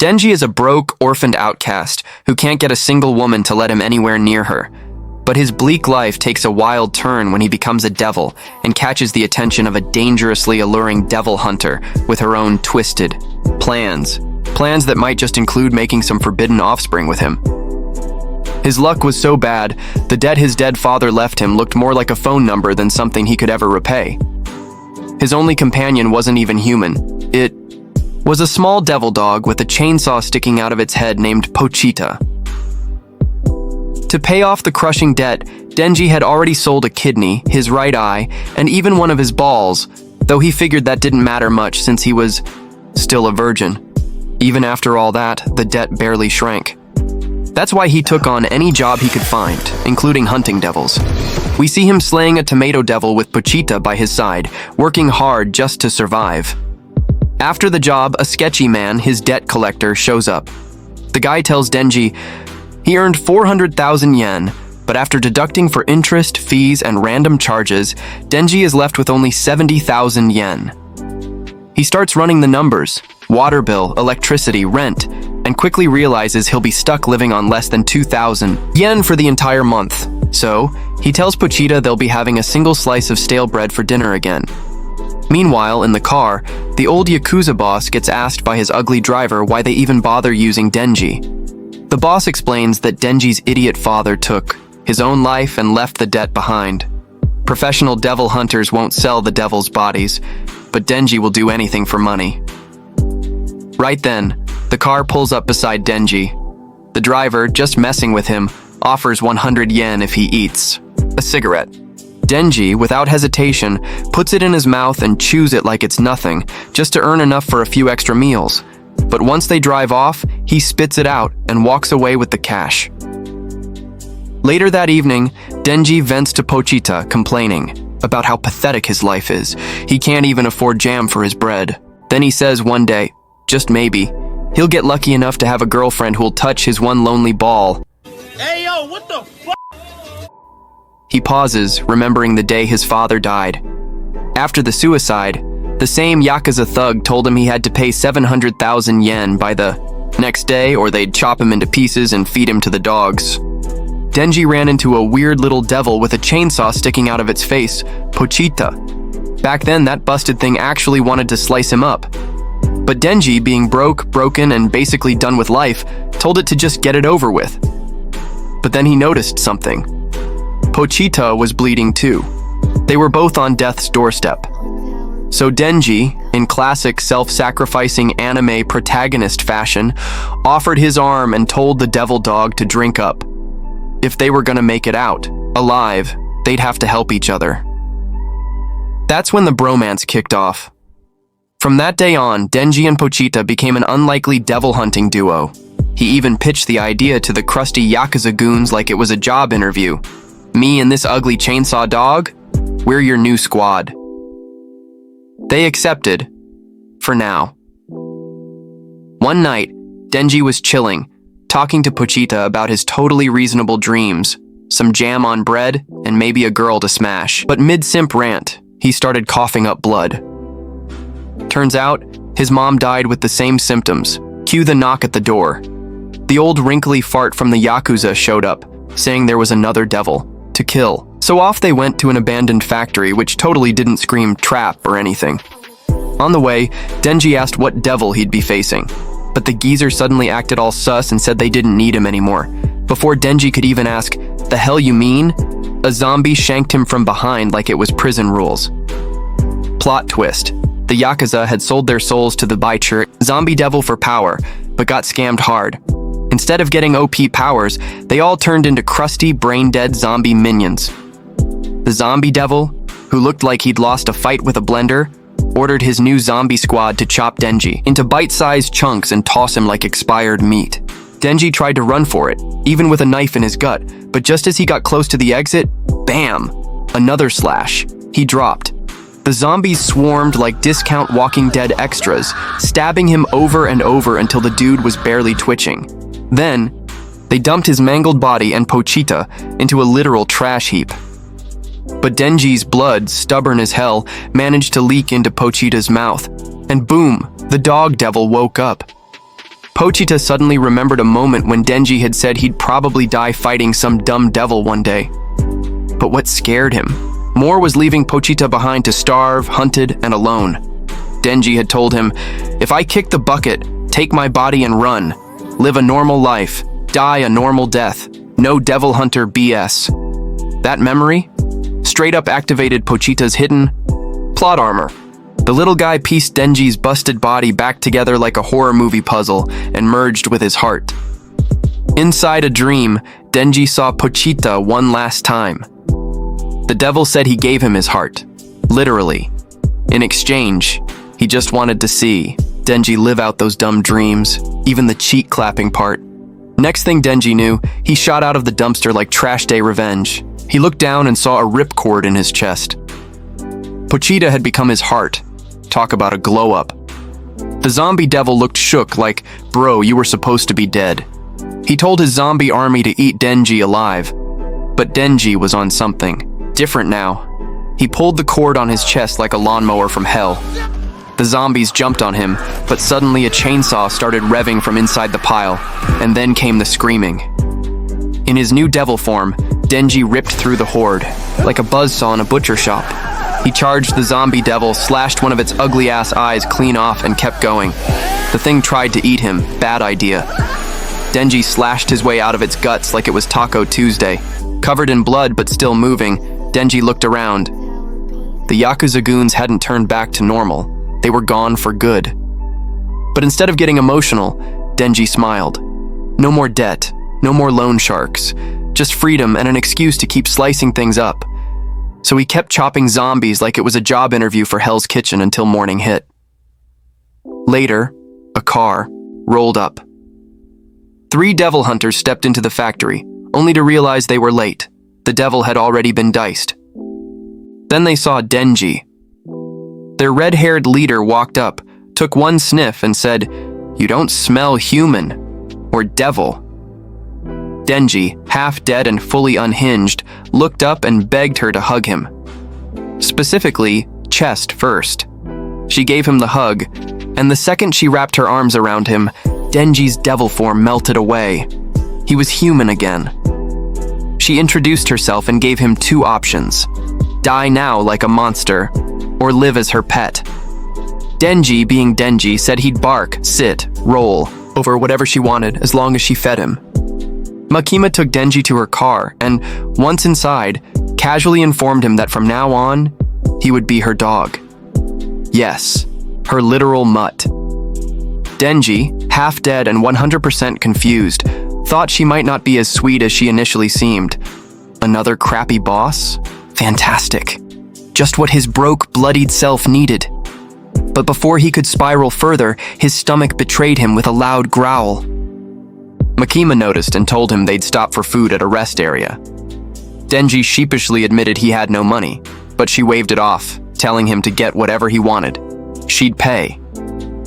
Denji is a broke, orphaned outcast who can't get a single woman to let him anywhere near her. But his bleak life takes a wild turn when he becomes a devil and catches the attention of a dangerously alluring devil hunter with her own twisted plans. Plans that might just include making some forbidden offspring with him. His luck was so bad, the debt his dead father left him looked more like a phone number than something he could ever repay. His only companion wasn't even human. It was a small devil dog with a chainsaw sticking out of its head named Pochita. To pay off the crushing debt, Denji had already sold a kidney, his right eye, and even one of his balls, though he figured that didn't matter much since he was still a virgin. Even after all that, the debt barely shrank. That's why he took on any job he could find, including hunting devils. We see him slaying a tomato devil with Pochita by his side, working hard just to survive. After the job, a sketchy man, his debt collector, shows up. The guy tells Denji he earned 400,000 yen, but after deducting for interest, fees, and random charges, Denji is left with only 70,000 yen. He starts running the numbers, water bill, electricity, rent, and quickly realizes he'll be stuck living on less than 2,000 yen for the entire month. So, he tells Pochita they'll be having a single slice of stale bread for dinner again. Meanwhile, in the car, the old Yakuza boss gets asked by his ugly driver why they even bother using Denji. The boss explains that Denji's idiot father took his own life and left the debt behind. Professional devil hunters won't sell the devil's bodies, but Denji will do anything for money. Right then, the car pulls up beside Denji. The driver, just messing with him, offers 100 yen if he eats a cigarette. Denji, without hesitation, puts it in his mouth and chews it like it's nothing, just to earn enough for a few extra meals. But once they drive off, he spits it out and walks away with the cash. Later that evening, Denji vents to Pochita, complaining about how pathetic his life is. He can't even afford jam for his bread. Then he says one day, just maybe, he'll get lucky enough to have a girlfriend who'll touch his one lonely ball. Hey yo, what the fuck? He pauses, remembering the day his father died. After the suicide, the same Yakuza thug told him he had to pay 700,000 yen by the next day or they'd chop him into pieces and feed him to the dogs. Denji ran into a weird little devil with a chainsaw sticking out of its face, Pochita. Back then, that busted thing actually wanted to slice him up. But Denji, being broke, broken, and basically done with life, told it to just get it over with. But then he noticed something. Pochita was bleeding too. They were both on death's doorstep. So Denji, in classic self-sacrificing anime protagonist fashion, offered his arm and told the devil dog to drink up. If they were gonna make it out, alive, they'd have to help each other. That's when the bromance kicked off. From that day on, Denji and Pochita became an unlikely devil hunting duo. He even pitched the idea to the crusty Yakuza goons like it was a job interview. Me and this ugly chainsaw dog, we're your new squad. They accepted, for now. One night, Denji was chilling, talking to Pochita about his totally reasonable dreams, some jam on bread, and maybe a girl to smash. But mid-simp rant, he started coughing up blood. Turns out, his mom died with the same symptoms. Cue the knock at the door. The old wrinkly fart from the Yakuza showed up, saying there was another devil to kill. So off they went to an abandoned factory, which totally didn't scream trap or anything. On the way, Denji asked what devil he'd be facing, but the geezer suddenly acted all sus and said they didn't need him anymore. Before Denji could even ask, "The hell you mean?" a zombie shanked him from behind like it was prison rules. Plot twist. The Yakuza had sold their souls to the Betrayal zombie devil for power, but got scammed hard. Instead of getting OP powers, they all turned into crusty, brain-dead zombie minions. The zombie devil, who looked like he'd lost a fight with a blender, ordered his new zombie squad to chop Denji into bite-sized chunks and toss him like expired meat. Denji tried to run for it, even with a knife in his gut, but just as he got close to the exit, bam! Another slash. He dropped. The zombies swarmed like discount Walking Dead extras, stabbing him over and over until the dude was barely twitching. Then, they dumped his mangled body and Pochita into a literal trash heap. But Denji's blood, stubborn as hell, managed to leak into Pochita's mouth, and boom, the dog devil woke up. Pochita suddenly remembered a moment when Denji had said he'd probably die fighting some dumb devil one day. But what scared him more was leaving Pochita behind to starve, hunted, and alone. Denji had told him, "If I kick the bucket, take my body and run, live a normal life, die a normal death, no devil hunter BS." That memory straight up activated Pochita's hidden plot armor. The little guy pieced Denji's busted body back together like a horror movie puzzle and merged with his heart. Inside a dream, Denji saw Pochita one last time. The devil said he gave him his heart, literally. In exchange, he just wanted to see Denji live out those dumb dreams, even the cheek clapping part. Next thing Denji knew, he shot out of the dumpster like trash day revenge. He looked down and saw a ripcord in his chest. Pochita had become his heart. Talk about a glow up. The zombie devil looked shook like, "Bro, you were supposed to be dead." He told his zombie army to eat Denji alive. But Denji was on something different now. He pulled the cord on his chest like a lawnmower from hell. The zombies jumped on him, but suddenly a chainsaw started revving from inside the pile, and then came the screaming. In his new devil form, Denji ripped through the horde, like a buzzsaw in a butcher shop. He charged the zombie devil, slashed one of its ugly-ass eyes clean off, and kept going. The thing tried to eat him. Bad idea. Denji slashed his way out of its guts like it was Taco Tuesday. Covered in blood but still moving, Denji looked around. The Yakuza goons hadn't turned back to normal. They were gone for good. But instead of getting emotional, Denji smiled. No more debt, no more loan sharks, just freedom and an excuse to keep slicing things up. So he kept chopping zombies like it was a job interview for Hell's Kitchen until morning hit. Later, a car rolled up. 3 devil hunters stepped into the factory, only to realize they were late. The devil had already been diced. Then they saw Denji. Their red-haired leader walked up, took one sniff, and said, "You don't smell human, or devil." Denji, half dead and fully unhinged, looked up and begged her to hug him. Specifically, chest first. She gave him the hug, and the second she wrapped her arms around him, Denji's devil form melted away. He was human again. She introduced herself and gave him 2 options. Die now like a monster, or live as her pet. Denji, being Denji, said he'd bark, sit, roll over whatever she wanted as long as she fed him. Makima took Denji to her car and, once inside, casually informed him that from now on, he would be her dog. Yes, her literal mutt. Denji, half dead and 100% confused, thought she might not be as sweet as she initially seemed. Another crappy boss? Fantastic. Just what his broke, bloodied self needed. But before he could spiral further, his stomach betrayed him with a loud growl. Makima noticed and told him they'd stop for food at a rest area. Denji sheepishly admitted he had no money, but she waved it off, telling him to get whatever he wanted. She'd pay.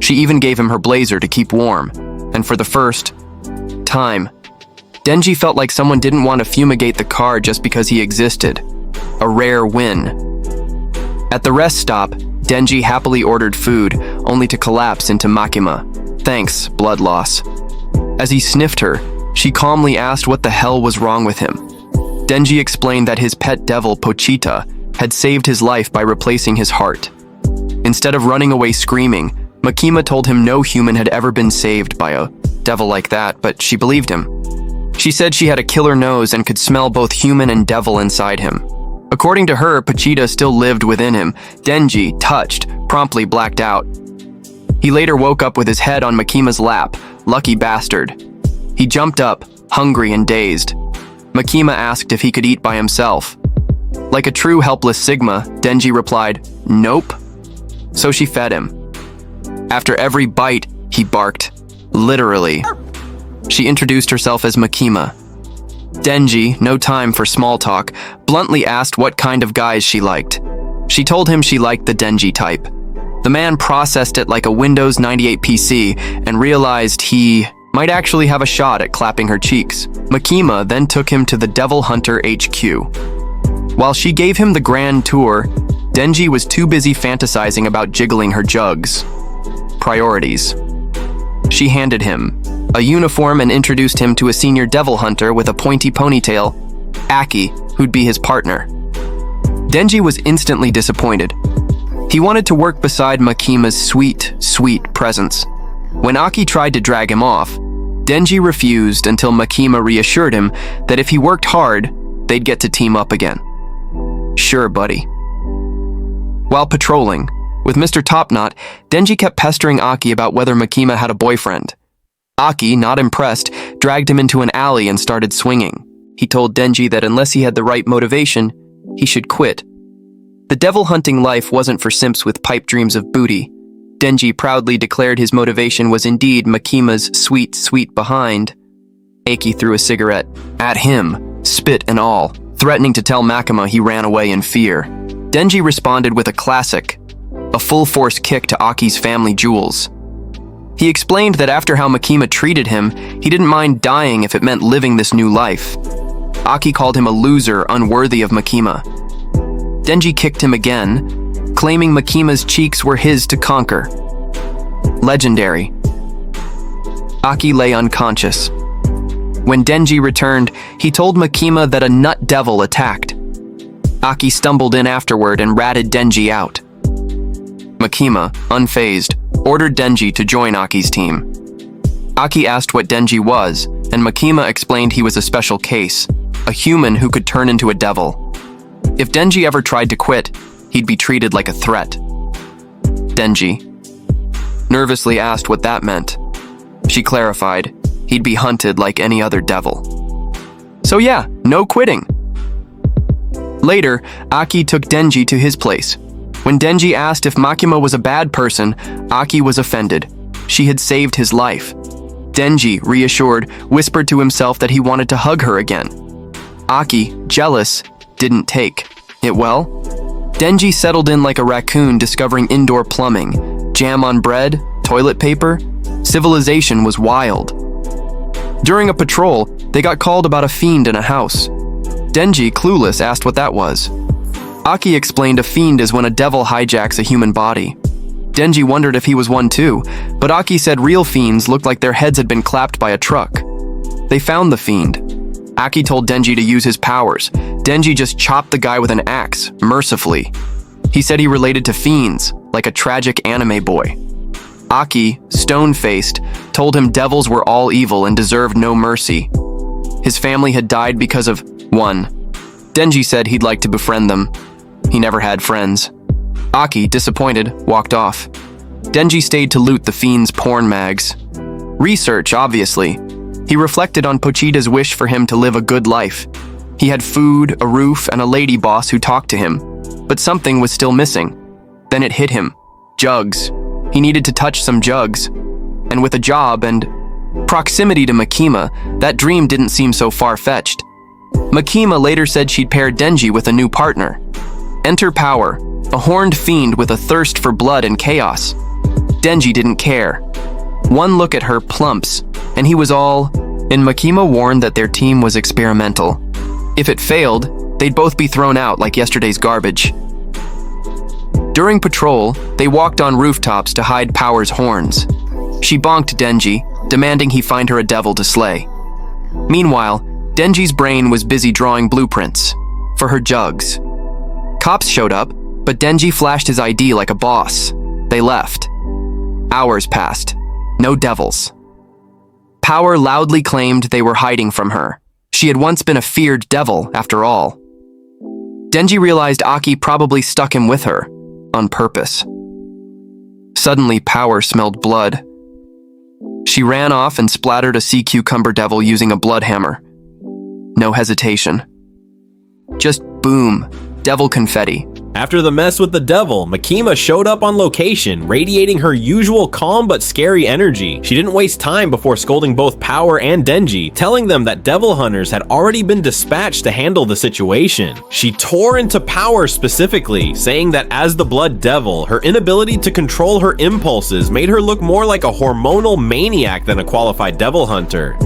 She even gave him her blazer to keep warm, and for the first time, Denji felt like someone didn't want to fumigate the car just because he existed. A rare win. At the rest stop, Denji happily ordered food, only to collapse into Makima. Thanks, blood loss. As he sniffed her, she calmly asked what the hell was wrong with him. Denji explained that his pet devil, Pochita, had saved his life by replacing his heart. Instead of running away screaming, Makima told him no human had ever been saved by a devil like that, but she believed him. She said she had a killer nose and could smell both human and devil inside him. According to her, Pochita still lived within him. Denji, touched, promptly blacked out. He later woke up with his head on Makima's lap. Lucky bastard. He jumped up, hungry and dazed. Makima asked if he could eat by himself. Like a true helpless Sigma, Denji replied, "Nope." So she fed him. After every bite, he barked. Literally. She introduced herself as Makima. Denji, no time for small talk, bluntly asked what kind of guys she liked. She told him she liked the Denji type. The man processed it like a Windows 98 PC and realized he might actually have a shot at clapping her cheeks. Makima then took him to the Devil Hunter HQ. While she gave him the grand tour, Denji was too busy fantasizing about jiggling her jugs. Priorities. she handed him a uniform and introduced him to a senior devil hunter with a pointy ponytail, Aki, who'd be his partner. Denji was instantly disappointed. He wanted to work beside Makima's sweet, sweet presence. When Aki tried to drag him off, Denji refused until Makima reassured him that if he worked hard, they'd get to team up again. Sure, buddy. While patrolling, with Mr. Topknot, Denji kept pestering Aki about whether Makima had a boyfriend. Aki, not impressed, dragged him into an alley and started swinging. He told Denji that unless he had the right motivation, he should quit. The devil hunting life wasn't for simps with pipe dreams of booty. Denji proudly declared his motivation was indeed Makima's sweet, sweet behind. Aki threw a cigarette at him, spit and all, threatening to tell Makima he ran away in fear. Denji responded with a classic, a full-force kick to Aki's family jewels. He explained that after how Makima treated him, he didn't mind dying if it meant living this new life. Aki called him a loser unworthy of Makima. Denji kicked him again, claiming Makima's cheeks were his to conquer. Legendary. Aki lay unconscious. When Denji returned, he told Makima that a nut devil attacked. Aki stumbled in afterward and ratted Denji out. Makima, unfazed, ordered Denji to join Aki's team. Aki asked what Denji was, and Makima explained he was a special case, a human who could turn into a devil. If Denji ever tried to quit, he'd be treated like a threat. Denji nervously asked what that meant. She clarified, he'd be hunted like any other devil. So yeah, no quitting. Later, Aki took Denji to his place. When Denji asked if Makima was a bad person, Aki was offended. She had saved his life. Denji, reassured, whispered to himself that he wanted to hug her again. Aki, jealous, didn't take it well. Denji settled in like a raccoon discovering indoor plumbing, jam on bread, toilet paper. Civilization was wild. During a patrol, they got called about a fiend in a house. Denji, clueless, asked what that was. Aki explained a fiend is when a devil hijacks a human body. Denji wondered if he was one too, but Aki said real fiends looked like their heads had been clapped by a truck. They found the fiend. Aki told Denji to use his powers. Denji just chopped the guy with an axe, mercifully. He said he related to fiends, like a tragic anime boy. Aki, stone-faced, told him devils were all evil and deserved no mercy. His family had died because of one. Denji said he'd like to befriend them. He never had friends. Aki, disappointed, walked off. Denji stayed to loot the fiend's porn mags. Research, obviously. He reflected on Pochita's wish for him to live a good life. He had food, a roof, and a lady boss who talked to him. But something was still missing. Then it hit him. Jugs. He needed to touch some jugs. And with a job and proximity to Makima, that dream didn't seem so far-fetched. Makima later said she'd pair Denji with a new partner. Enter Power, a horned fiend with a thirst for blood and chaos. Denji didn't care. One look at her plumps, and he was all, and Makima warned that their team was experimental. If it failed, they'd both be thrown out like yesterday's garbage. During patrol, they walked on rooftops to hide Power's horns. She bonked Denji, demanding he find her a devil to slay. Meanwhile, Denji's brain was busy drawing blueprints for her jugs. Cops showed up, but Denji flashed his ID like a boss. They left. Hours passed. No devils. Power loudly claimed they were hiding from her. She had once been a feared devil, after all. Denji realized Aki probably stuck him with her, on purpose. Suddenly, Power smelled blood. She ran off and splattered a sea cucumber devil using a blood hammer. No hesitation. Just boom, devil confetti. After the mess with the devil, Makima showed up on location, radiating her usual calm but scary energy. She didn't waste time before scolding both Power and Denji, telling them that devil hunters had already been dispatched to handle the situation. She tore into Power specifically, saying that as the blood devil, her inability to control her impulses made her look more like a hormonal maniac than a qualified devil hunter.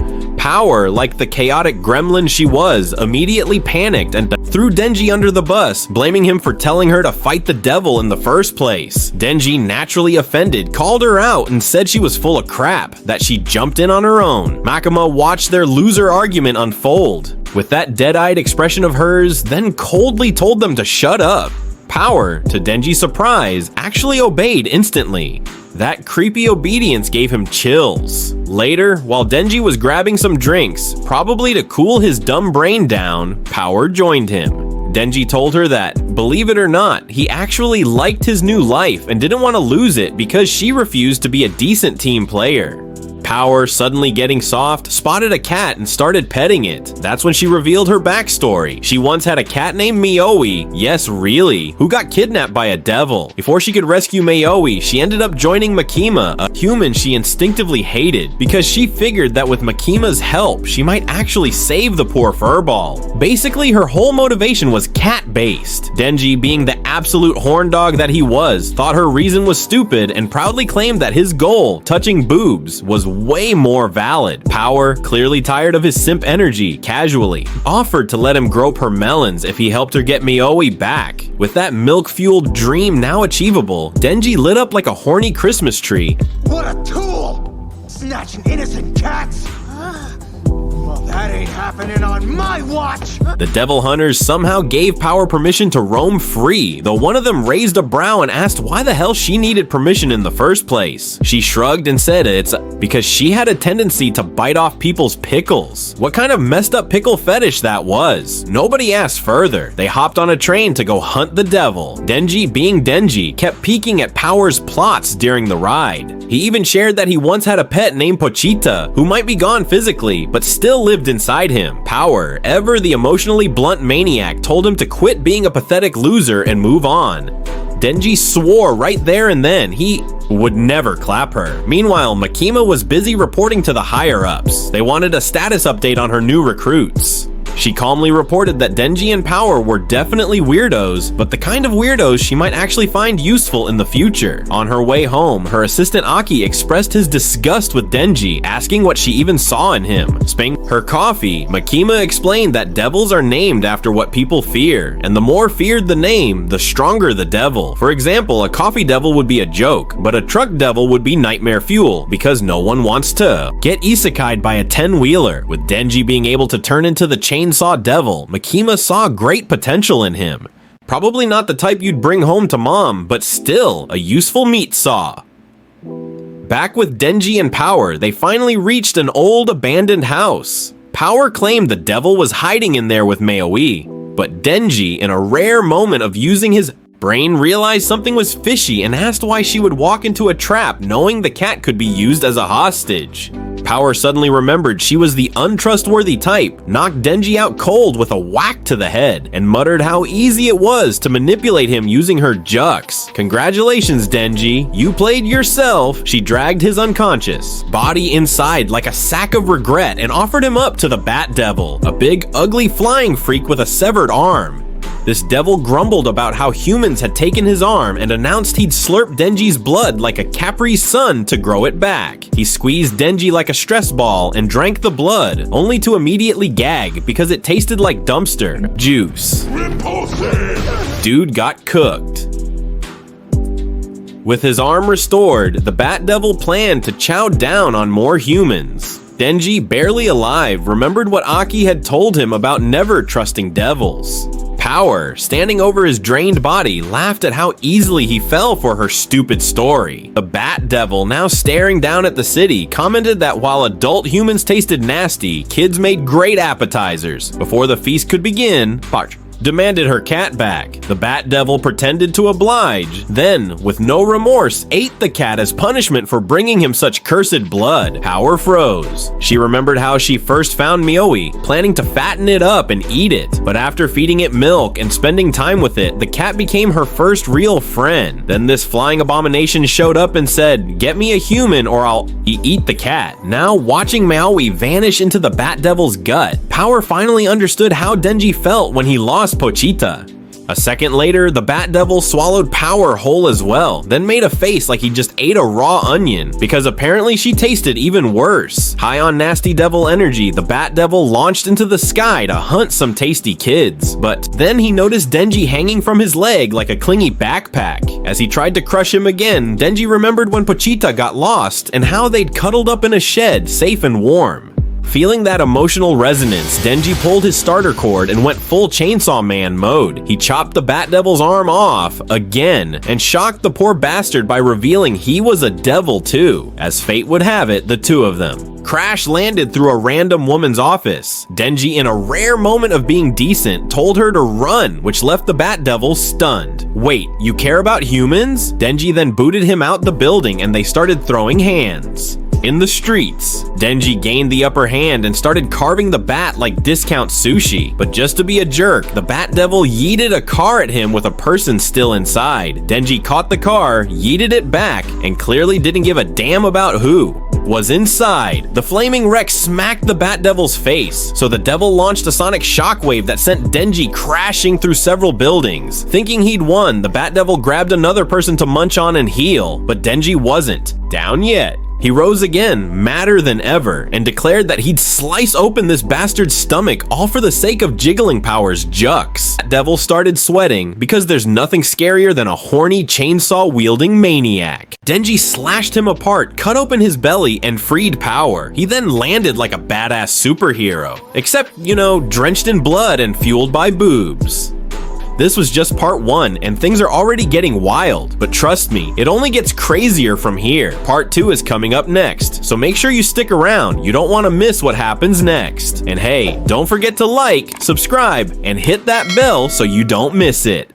Power, like the chaotic gremlin she was, immediately panicked and threw Denji under the bus, blaming him for telling her to fight the devil in the first place. Denji, naturally offended, called her out and said she was full of crap, that she jumped in on her own. Makima watched their loser argument unfold. With that dead-eyed expression of hers, then coldly told them to shut up. Power, to Denji's surprise, actually obeyed instantly. That creepy obedience gave him chills. Later, while Denji was grabbing some drinks, probably to cool his dumb brain down, Power joined him. Denji told her that, believe it or not, he actually liked his new life and didn't want to lose it because she refused to be a decent team player. Power, suddenly getting soft, spotted a cat and started petting it. That's when she revealed her backstory. She once had a cat named Mioi, yes really, who got kidnapped by a devil. Before she could rescue Mioi, she ended up joining Makima, a human she instinctively hated, because she figured that with Makima's help, she might actually save the poor furball. Basically, her whole motivation was cat-based. Denji, being the absolute horn dog that he was, thought her reason was stupid and proudly claimed that his goal, touching boobs, was way more valid. Power, clearly tired of his simp energy, casually offered to let him grope her melons if he helped her get Mioi back. With that milk-fueled dream now achievable, Denji lit up like a horny Christmas tree. What a tool! Snatching innocent cats! Well, that ain't happening on my watch! The devil hunters somehow gave Power permission to roam free, though one of them raised a brow and asked why the hell she needed permission in the first place. She shrugged and said it's because she had a tendency to bite off people's pickles. What kind of messed up pickle fetish that was? Nobody asked further. They hopped on a train to go hunt the devil. Denji, being Denji, kept peeking at Power's plots during the ride. He even shared that he once had a pet named Pochita, who might be gone physically, but still lived inside him. Power, ever the emotionally blunt maniac, told him to quit being a pathetic loser and move on. Denji swore right there and then he would never clap her. Meanwhile, Makima was busy reporting to the higher-ups. They wanted a status update on her new recruits. She calmly reported that Denji and Power were definitely weirdos, but the kind of weirdos she might actually find useful in the future. On her way home, her assistant Aki expressed his disgust with Denji, asking what she even saw in him. Spilling her coffee, Makima explained that devils are named after what people fear, and the more feared the name, the stronger the devil. For example, a coffee devil would be a joke, but a truck devil would be nightmare fuel, because no one wants to get isekai'd by a 10-wheeler. With Denji being able to turn into the chainsaw devil, Makima saw great potential in him. Probably not the type you'd bring home to mom, but still a useful meat saw. Back with Denji and Power, they finally reached an old abandoned house. Power claimed the devil was hiding in there with Mioi, but Denji, in a rare moment of using his brain, realized something was fishy and asked why she would walk into a trap knowing the cat could be used as a hostage. Power suddenly remembered she was the untrustworthy type, knocked Denji out cold with a whack to the head, and muttered how easy it was to manipulate him using her jux. Congratulations, Denji, you played yourself. She dragged his unconscious body inside like a sack of regret and offered him up to the Bat Devil, a big, ugly flying freak with a severed arm. This devil grumbled about how humans had taken his arm and announced he'd slurp Denji's blood like a Capri Sun to grow it back. He squeezed Denji like a stress ball and drank the blood, only to immediately gag because it tasted like dumpster juice. Repulsive! Dude got cooked. With his arm restored, the Bat Devil planned to chow down on more humans. Denji, barely alive, remembered what Aki had told him about never trusting devils. Power, standing over his drained body, laughed at how easily he fell for her stupid story. The Bat Devil, now staring down at the city, commented that while adult humans tasted nasty, kids made great appetizers. Before the feast could begin, demanded her cat back. The Bat Devil pretended to oblige, then, with no remorse, ate the cat as punishment for bringing him such cursed blood. Power froze. She remembered how she first found Mioi, planning to fatten it up and eat it, but after feeding it milk and spending time with it, the cat became her first real friend. Then this flying abomination showed up and said, "Get me a human or I'll eat the cat." Now, watching Mioi vanish into the Bat Devil's gut, Power finally understood how Denji felt when he lost Pochita. A second later, the Bat Devil swallowed power whole as well, then made a face like he just ate a raw onion, because apparently she tasted even worse. High on nasty devil energy, the Bat Devil launched into the sky to hunt some tasty kids. But then he noticed Denji hanging from his leg like a clingy backpack. As he tried to crush him again, Denji remembered when Pochita got lost and how they'd cuddled up in a shed, safe and warm. Feeling that emotional resonance, Denji pulled his starter cord and went full Chainsaw Man mode. He chopped the Bat Devil's arm off, again, and shocked the poor bastard by revealing he was a devil too. As fate would have it, the two of them crash landed through a random woman's office. Denji, in a rare moment of being decent, told her to run, which left the Bat Devil stunned. Wait, you care about humans? Denji then booted him out the building and they started throwing hands. In the streets, Denji gained the upper hand and started carving the bat like discount sushi. But just to be a jerk, the Bat Devil yeeted a car at him with a person still inside. Denji caught the car, yeeted it back, and clearly didn't give a damn about who was inside. The flaming wreck smacked the Bat Devil's face, so the devil launched a sonic shockwave that sent Denji crashing through several buildings. Thinking he'd won, the Bat Devil grabbed another person to munch on and heal, but Denji wasn't down yet. He rose again, madder than ever, and declared that he'd slice open this bastard's stomach all for the sake of Jiggling Power's Jux. That devil started sweating because there's nothing scarier than a horny chainsaw-wielding maniac. Denji slashed him apart, cut open his belly, and freed Power. He then landed like a badass superhero, except, you know, drenched in blood and fueled by boobs. This was just part 1, and things are already getting wild, but trust me, it only gets crazier from here. Part 2 is coming up next, so make sure you stick around. You don't want to miss what happens next. And hey, don't forget to like, subscribe, and hit that bell so you don't miss it.